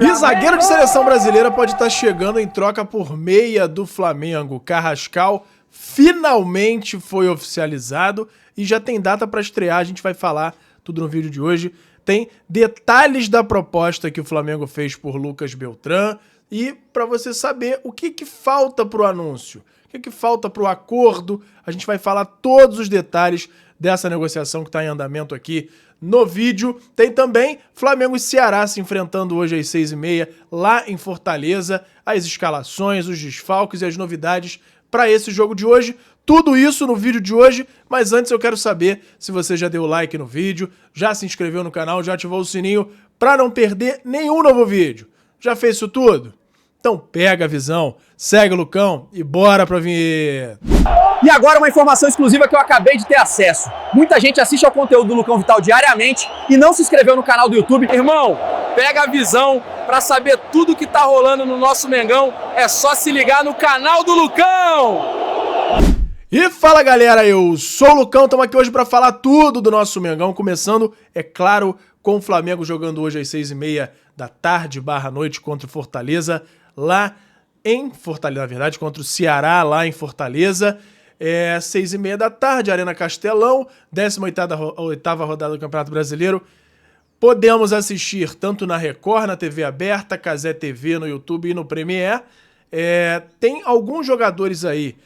E zagueiro de seleção brasileira pode estar chegando em troca por meia do Flamengo. Carrascal finalmente foi oficializado e já tem data para estrear. A gente vai falar tudo no vídeo de hoje. Tem detalhes da proposta que o Flamengo fez por Lucas Beltrán e para você saber o que falta para o anúncio, o que falta para o acordo. A gente vai falar todos os detalhes dessa negociação que está em andamento aqui no vídeo. Tem também Flamengo e Ceará se enfrentando hoje às 6h30 lá em Fortaleza. As escalações, os desfalques e as novidades para esse jogo de hoje. Tudo isso no vídeo de hoje, mas antes eu quero saber se você já deu like no vídeo, já se inscreveu no canal, já ativou o sininho para não perder nenhum novo vídeo. Já fez isso tudo? Então pega a visão, segue o Lucão e bora pra vinheta. E agora uma informação exclusiva que eu acabei de ter acesso. Muita gente assiste ao conteúdo do Lucão Vital diariamente e não se inscreveu no canal do YouTube. Irmão, pega a visão pra saber tudo que tá rolando no nosso Mengão. É só se ligar no canal do Lucão! E fala galera, eu sou o Lucão, estamos aqui hoje para falar tudo do nosso Mengão, começando, é claro, com o Flamengo jogando hoje às 6h30 da tarde / noite contra o Fortaleza, lá em Fortaleza, na verdade, contra o Ceará lá em Fortaleza. 6h30 da tarde, Arena Castelão, 18ª rodada do Campeonato Brasileiro. Podemos assistir tanto na Record, na TV aberta, Cazé TV, no YouTube e no Premiere. Tem alguns jogadores aí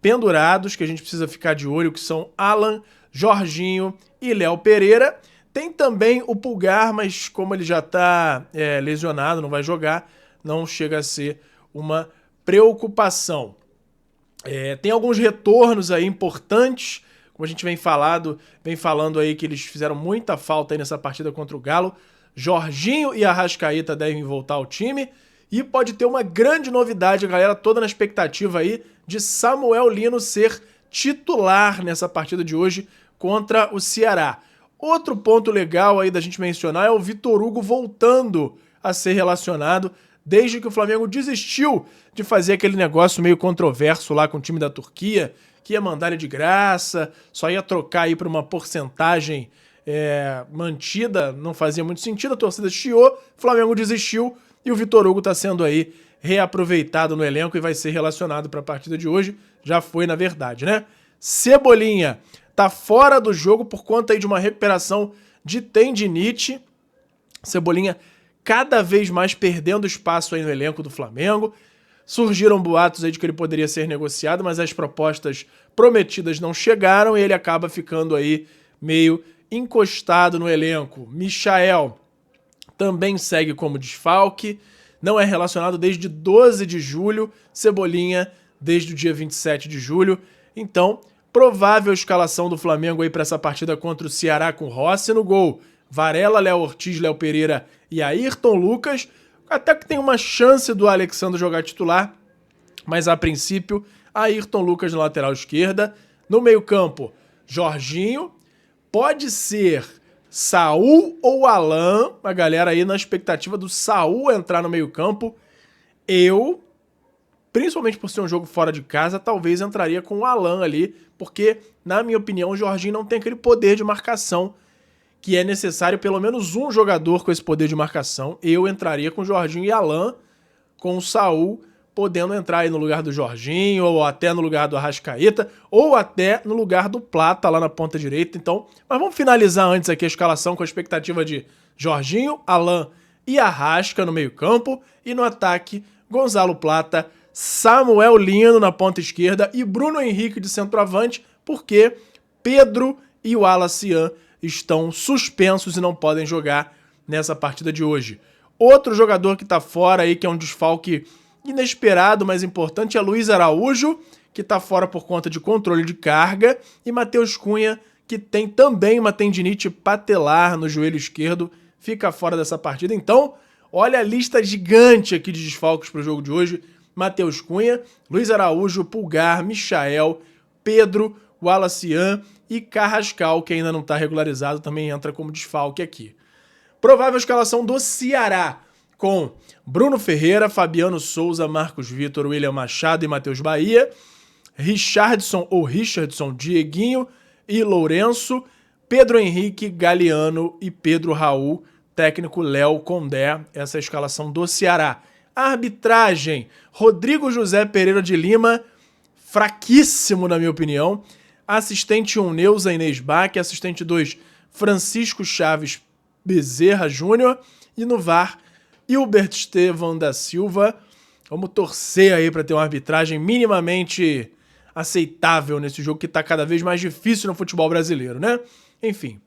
pendurados que a gente precisa ficar de olho, que são Alan, Jorginho e Léo Pereira. Tem também o Pulgar, mas como ele já está lesionado, não vai jogar, não chega a ser uma preocupação. Tem alguns retornos aí importantes, como a gente vem falando aí que eles fizeram muita falta aí nessa partida contra o Galo. Jorginho e Arrascaeta devem voltar ao time e pode ter uma grande novidade, a galera toda na expectativa aí de Samuel Lino ser titular nessa partida de hoje contra o Ceará. Outro ponto legal aí da gente mencionar é o Vitor Hugo voltando a ser relacionado desde que o Flamengo desistiu de fazer aquele negócio meio controverso lá com o time da Turquia, que ia mandar ele de graça, só ia trocar aí para uma porcentagem mantida, não fazia muito sentido, a torcida chiou, o Flamengo desistiu e o Vitor Hugo está sendo aí reaproveitado no elenco e vai ser relacionado para a partida de hoje, já foi na verdade, né? Cebolinha tá fora do jogo por conta aí de uma recuperação de tendinite. Cebolinha cada vez mais perdendo espaço aí no elenco do Flamengo. Surgiram boatos aí de que ele poderia ser negociado, mas as propostas prometidas não chegaram e ele acaba ficando aí meio encostado no elenco. Michael também segue como desfalque, não é relacionado desde 12 de julho, Cebolinha desde o dia 27 de julho. Então, provável escalação do Flamengo aí para essa partida contra o Ceará com Rossi no gol. Varela, Léo Ortiz, Léo Pereira e Ayrton Lucas. Até que tem uma chance do Alexandre jogar titular, mas a princípio, Ayrton Lucas na lateral esquerda. No meio-campo, Jorginho. Pode ser Saul ou Alan. A galera aí na expectativa do Saul entrar no meio-campo. Eu, principalmente por ser um jogo fora de casa, talvez entraria com o Alan ali, porque, na minha opinião, o Jorginho não tem aquele poder de marcação que é necessário pelo menos um jogador com esse poder de marcação. Eu entraria com o Jorginho e Alan, com o Saul podendo entrar aí no lugar do Jorginho, ou até no lugar do Arrascaeta, ou até no lugar do Plata lá na ponta direita. Então, mas vamos finalizar antes aqui a escalação com a expectativa de Jorginho, Alan e Arrasca no meio-campo, e no ataque, Gonzalo Plata, Samuel Lino na ponta esquerda e Bruno Henrique de centroavante, porque Pedro e o Alacian estão suspensos e não podem jogar nessa partida de hoje. Outro jogador que está fora aí, que é um desfalque inesperado, mas importante, é Luiz Araújo, que está fora por conta de controle de carga, e Matheus Cunha, que tem também uma tendinite patelar no joelho esquerdo, fica fora dessa partida. Então, olha a lista gigante aqui de desfalques para o jogo de hoje. Matheus Cunha, Luiz Araújo, Pulgar, Michael, Pedro, Alacian e Carrascal, que ainda não está regularizado, também entra como desfalque aqui. Provável escalação do Ceará, com Bruno Ferreira, Fabiano Souza, Marcos Vitor, William Machado e Matheus Bahia, Richardson, Dieguinho e Lourenço, Pedro Henrique, Galeano e Pedro Raul, técnico Léo Condé, essa é a escalação do Ceará. Arbitragem, Rodrigo José Pereira de Lima, fraquíssimo na minha opinião. Assistente 1, Neuza Inês Bach. Assistente 2, Francisco Chaves Bezerra Júnior. E no VAR, Hilbert Estevam da Silva. Vamos torcer aí para ter uma arbitragem minimamente aceitável nesse jogo que tá cada vez mais difícil no futebol brasileiro, né? Enfim.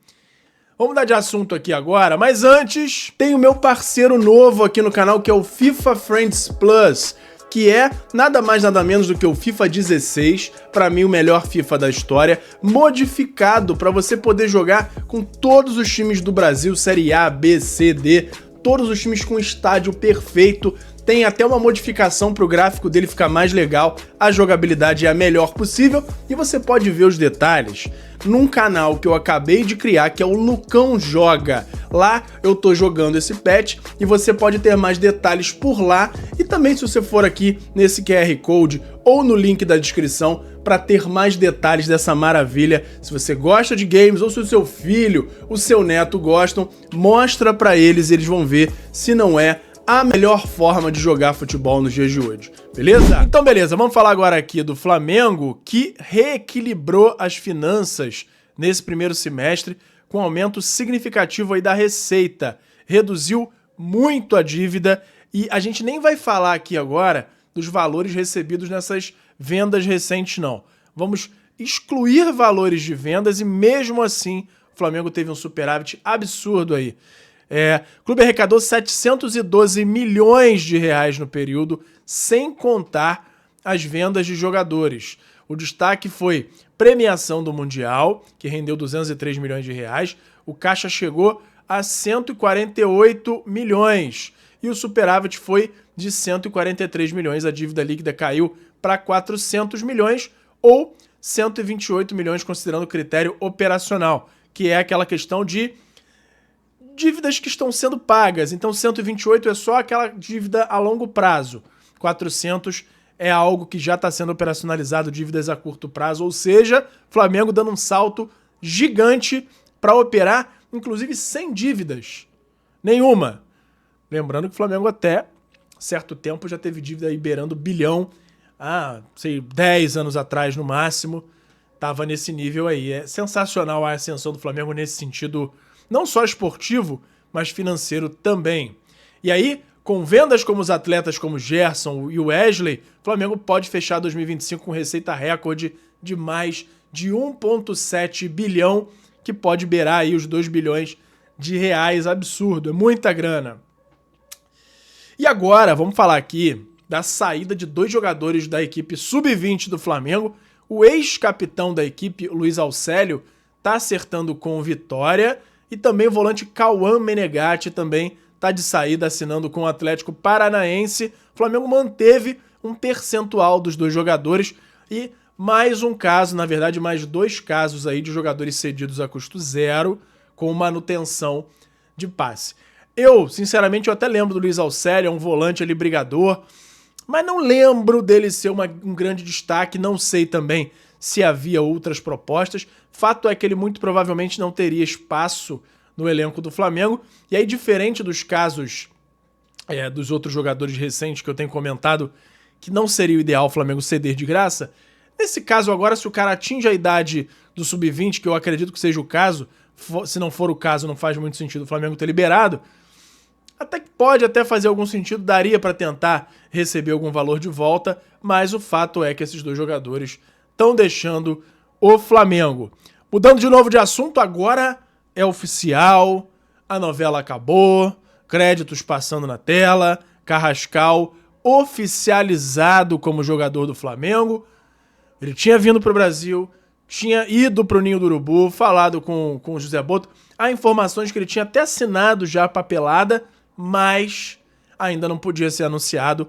Vamos mudar de assunto aqui agora, mas antes tem o meu parceiro novo aqui no canal, que é o FIFA Friends Plus, que é nada mais nada menos do que o FIFA 16, para mim o melhor FIFA da história, modificado para você poder jogar com todos os times do Brasil, Série A, B, C, D, todos os times com estádio perfeito. Tem até uma modificação para o gráfico dele ficar mais legal, a jogabilidade é a melhor possível e você pode ver os detalhes num canal que eu acabei de criar, que é o Lucão Joga. Lá eu tô jogando esse patch e você pode ter mais detalhes por lá e também se você for aqui nesse QR Code ou no link da descrição para ter mais detalhes dessa maravilha. Se você gosta de games ou se o seu filho, o seu neto gostam, mostra para eles e eles vão ver se não é a melhor forma de jogar futebol nos dias de hoje, beleza? Então beleza, vamos falar agora aqui do Flamengo, que reequilibrou as finanças nesse primeiro semestre, com um aumento significativo aí da receita, reduziu muito a dívida e a gente nem vai falar aqui agora dos valores recebidos nessas vendas recentes não. Vamos excluir valores de vendas e mesmo assim o Flamengo teve um superávit absurdo aí. O clube arrecadou 712 milhões de reais no período, sem contar as vendas de jogadores. O destaque foi premiação do Mundial, que rendeu 203 milhões de reais. O caixa chegou a 148 milhões e o superávit foi de 143 milhões. A dívida líquida caiu para 400 milhões ou 128 milhões considerando o critério operacional, que é aquela questão de dívidas que estão sendo pagas. Então 128 é só aquela dívida a longo prazo. 400 é algo que já está sendo operacionalizado, dívidas a curto prazo. Ou seja, Flamengo dando um salto gigante para operar, inclusive sem dívidas nenhuma. Lembrando que o Flamengo até certo tempo já teve dívida aí beirando bilhão. 10 anos atrás no máximo. Tava nesse nível aí. É sensacional a ascensão do Flamengo nesse sentido, não só esportivo, mas financeiro também. E aí, com vendas como os atletas como Gerson e o Wesley, o Flamengo pode fechar 2025 com receita recorde de mais de 1,7 bilhão, que pode beirar aí os 2 bilhões de reais. Absurdo, é muita grana. E agora, vamos falar aqui da saída de 2 jogadores da equipe sub-20 do Flamengo. O ex-capitão da equipe, Luiz Alcélio, tá acertando com o Vitória. E também o volante Cauã Menegatti também está de saída, assinando com o Atlético Paranaense. O Flamengo manteve um percentual dos 2 jogadores e mais um caso, na verdade mais 2 casos aí de jogadores cedidos a custo zero com manutenção de passe. Sinceramente, eu até lembro do Luiz Alcélio, é um volante ali brigador, mas não lembro dele ser um grande destaque, não sei também se havia outras propostas. Fato é que ele muito provavelmente não teria espaço no elenco do Flamengo. E aí, diferente dos casos dos outros jogadores recentes que eu tenho comentado, que não seria o ideal o Flamengo ceder de graça, nesse caso agora, se o cara atinge a idade do sub-20, que eu acredito que seja o caso, se não for o caso, não faz muito sentido o Flamengo ter liberado, até que pode até fazer algum sentido, daria para tentar receber algum valor de volta, mas o fato é que esses 2 jogadores estão deixando o Flamengo. Mudando de novo de assunto, agora é oficial, a novela acabou, créditos passando na tela, Carrascal oficializado como jogador do Flamengo. Ele tinha vindo para o Brasil, tinha ido para o Ninho do Urubu, falado com o José Boto. Há informações que ele tinha até assinado já a papelada, mas ainda não podia ser anunciado,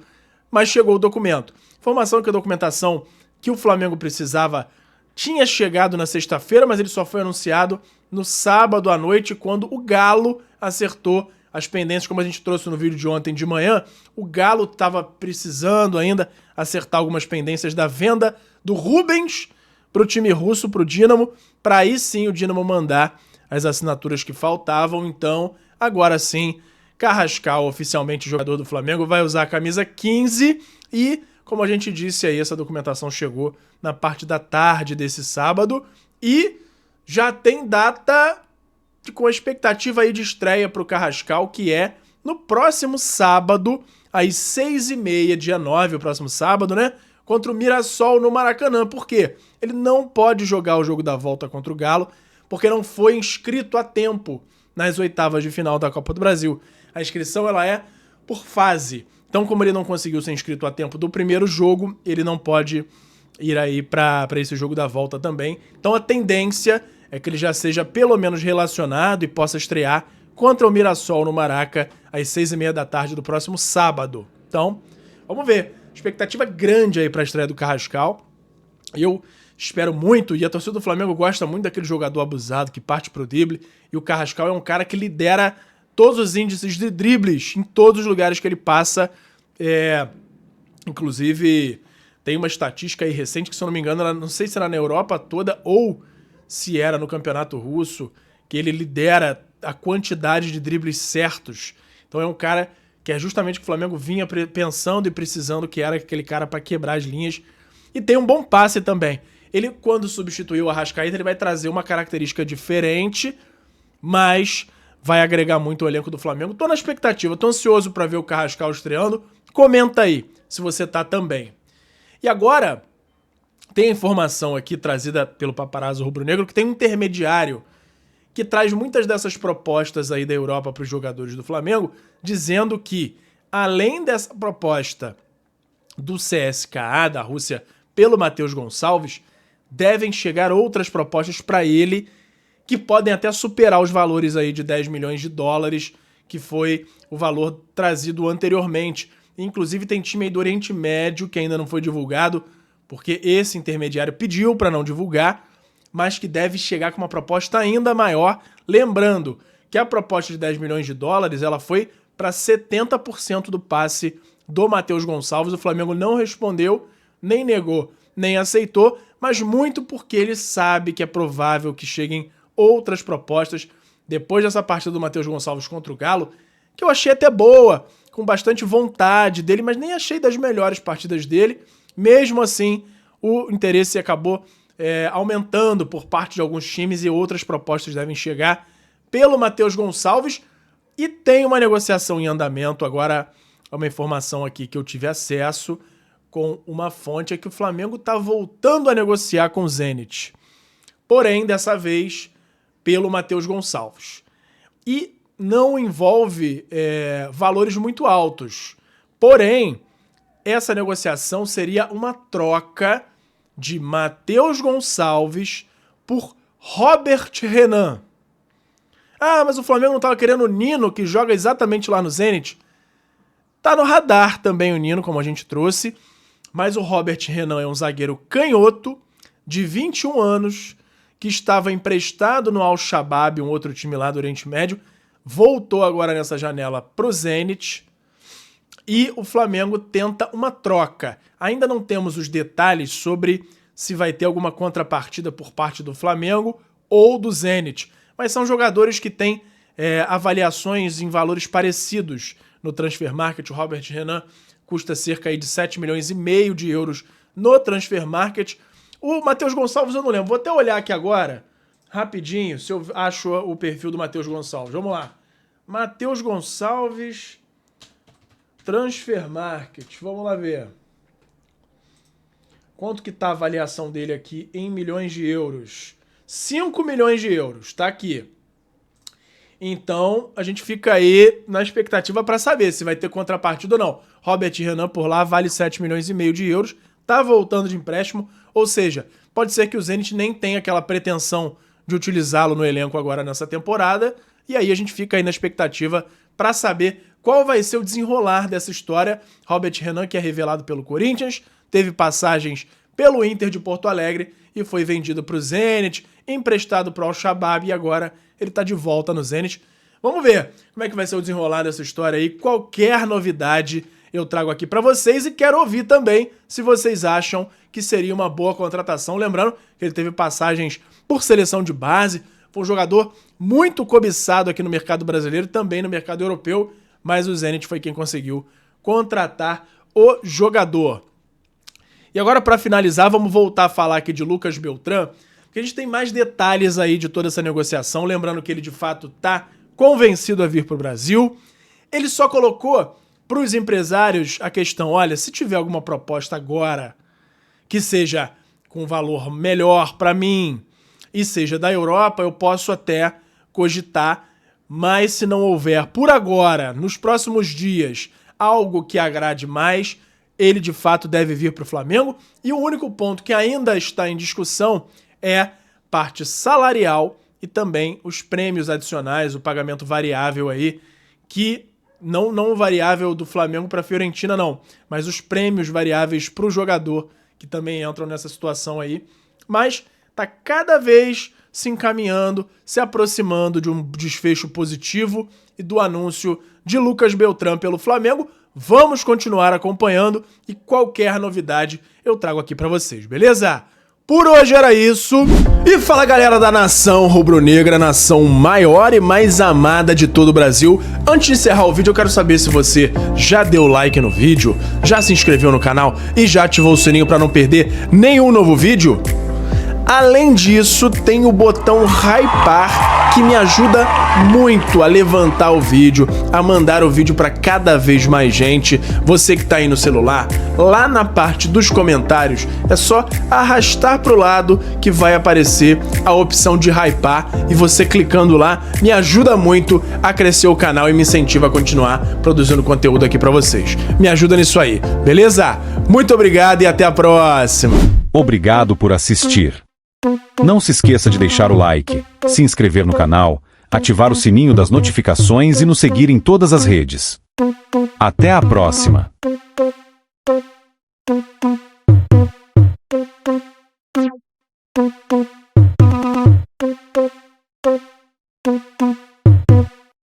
mas chegou o documento. Informação que a documentação que o Flamengo precisava tinha chegado na sexta-feira, mas ele só foi anunciado no sábado à noite, quando o Galo acertou as pendências, como a gente trouxe no vídeo de ontem de manhã. O Galo estava precisando ainda acertar algumas pendências da venda do Rubens para o time russo, para o Dínamo, para aí sim o Dínamo mandar as assinaturas que faltavam. Então, Agora sim, Carrascal, oficialmente jogador do Flamengo, vai usar a camisa 15 e, como a gente disse aí, essa documentação chegou na parte da tarde desse sábado e já tem data com a expectativa aí de estreia para o Carrascal, que é no próximo sábado, às 6h30, dia 9, o próximo sábado, né? Contra o Mirassol no Maracanã. Por quê? Ele não pode jogar o jogo da volta contra o Galo, porque não foi inscrito a tempo nas oitavas de final da Copa do Brasil. A inscrição ela é por fase. Então, como ele não conseguiu ser inscrito a tempo do primeiro jogo, ele não pode ir aí para esse jogo da volta também. Então, a tendência é que ele já seja pelo menos relacionado e possa estrear contra o Mirassol no Maraca às 6h30 da tarde do próximo sábado. Então, vamos ver. Expectativa grande aí para a estreia do Carrascal. Eu espero muito, e a torcida do Flamengo gosta muito daquele jogador abusado que parte pro drible, e o Carrascal é um cara que lidera todos os índices de dribles em todos os lugares que ele passa. Inclusive, tem uma estatística aí recente que, se eu não me engano, não sei se era na Europa toda ou se era no Campeonato Russo, que ele lidera a quantidade de dribles certos. Então é um cara que é justamente o que o Flamengo vinha pensando e precisando, que era aquele cara para quebrar as linhas. E tem um bom passe também. Ele, quando substituiu o Arrascaeta, ele vai trazer uma característica diferente, mas vai agregar muito o elenco do Flamengo. Tô na expectativa, tô ansioso para ver o Carrascal estreando. Comenta aí se você tá também. E agora, tem a informação aqui trazida pelo paparazzo rubro-negro que tem um intermediário que traz muitas dessas propostas aí da Europa para os jogadores do Flamengo, dizendo que, além dessa proposta do CSKA, da Rússia, pelo Matheus Gonçalves, devem chegar outras propostas para ele que podem até superar os valores aí de 10 milhões de dólares, que foi o valor trazido anteriormente. Inclusive tem time aí do Oriente Médio que ainda não foi divulgado, porque esse intermediário pediu para não divulgar, mas que deve chegar com uma proposta ainda maior. Lembrando que a proposta de 10 milhões de dólares ela foi para 70% do passe do Matheus Gonçalves. O Flamengo não respondeu, nem negou, nem aceitou, mas muito porque ele sabe que é provável que cheguem outras propostas depois dessa partida do Matheus Gonçalves contra o Galo, que eu achei até boa, com bastante vontade dele, mas nem achei das melhores partidas dele. Mesmo assim, o interesse acabou aumentando por parte de alguns times e outras propostas devem chegar pelo Matheus Gonçalves. E tem uma negociação em andamento. Agora, uma informação aqui que eu tive acesso com uma fonte é que o Flamengo está voltando a negociar com o Zenit. Porém, dessa vez, pelo Matheus Gonçalves. E não envolve valores muito altos. Porém, essa negociação seria uma troca de Matheus Gonçalves por Robert Renan. Ah, mas o Flamengo não estava querendo o Nino, que joga exatamente lá no Zenit. Tá no radar também o Nino, como a gente trouxe. Mas o Robert Renan é um zagueiro canhoto, de 21 anos, que estava emprestado no Al-Shabaab, um outro time lá do Oriente Médio. Voltou agora nessa janela pro Zenit. E o Flamengo tenta uma troca. Ainda não temos os detalhes sobre se vai ter alguma contrapartida por parte do Flamengo ou do Zenit. Mas são jogadores que têm avaliações em valores parecidos no Transfermarkt. O Robert Renan custa cerca aí de 7,5 milhões de euros no Transfermarkt. O Matheus Gonçalves eu não lembro. Vou até olhar aqui agora, rapidinho, se eu acho o perfil do Matheus Gonçalves. Vamos lá. Matheus Gonçalves... Transfermarkt, vamos lá ver. Quanto que tá a avaliação dele aqui em milhões de euros? 5 milhões de euros, tá aqui. Então, a gente fica aí na expectativa para saber se vai ter contrapartida ou não. Robert Renan por lá vale 7,5 milhões de euros, tá voltando de empréstimo, ou seja, pode ser que o Zenit nem tenha aquela pretensão de utilizá-lo no elenco agora nessa temporada, e aí a gente fica aí na expectativa para saber qual vai ser o desenrolar dessa história. Robert Renan, que é revelado pelo Corinthians, teve passagens pelo Inter de Porto Alegre e foi vendido para o Zenit, emprestado para o Al-Shabaab e agora ele está de volta no Zenit. Vamos ver como é que vai ser o desenrolar dessa história aí. Qualquer novidade eu trago aqui para vocês e quero ouvir também se vocês acham que seria uma boa contratação. Lembrando que ele teve passagens por seleção de base, Foi um jogador muito cobiçado aqui no mercado brasileiro, também no mercado europeu, mas o Zenit foi quem conseguiu contratar o jogador. E agora, para finalizar, vamos voltar a falar aqui de Lucas Beltrán, porque a gente tem mais detalhes aí de toda essa negociação, lembrando que ele de fato está convencido a vir para o Brasil. Ele só colocou para os empresários a questão, olha, se tiver alguma proposta agora que seja com valor melhor para mim e seja da Europa, eu posso até cogitar, mas se não houver por agora, nos próximos dias, algo que agrade mais, ele de fato deve vir para o Flamengo. E o único ponto que ainda está em discussão é parte salarial e também os prêmios adicionais, o pagamento variável aí, que não o variável do Flamengo para a Fiorentina não, mas os prêmios variáveis para o jogador, que também entram nessa situação aí. Mas tá cada vez se encaminhando, se aproximando de um desfecho positivo e do anúncio de Lucas Beltrán pelo Flamengo. Vamos continuar acompanhando e qualquer novidade eu trago aqui pra vocês, beleza? Por hoje era isso. E fala, galera da nação rubro-negra, nação maior e mais amada de todo o Brasil. Antes de encerrar o vídeo, eu quero saber se você já deu like no vídeo, já se inscreveu no canal e já ativou o sininho pra não perder nenhum novo vídeo. Além disso, tem o botão hypar, que me ajuda muito a levantar o vídeo, a mandar o vídeo para cada vez mais gente. Você que está aí no celular, lá na parte dos comentários, é só arrastar para o lado que vai aparecer a opção de hypar, e você clicando lá me ajuda muito a crescer o canal e me incentiva a continuar produzindo conteúdo aqui para vocês. Me ajuda nisso aí, beleza? Muito obrigado e até a próxima. Obrigado por assistir. Não se esqueça de deixar o like, se inscrever no canal, ativar o sininho das notificações e nos seguir em todas as redes. Até a próxima!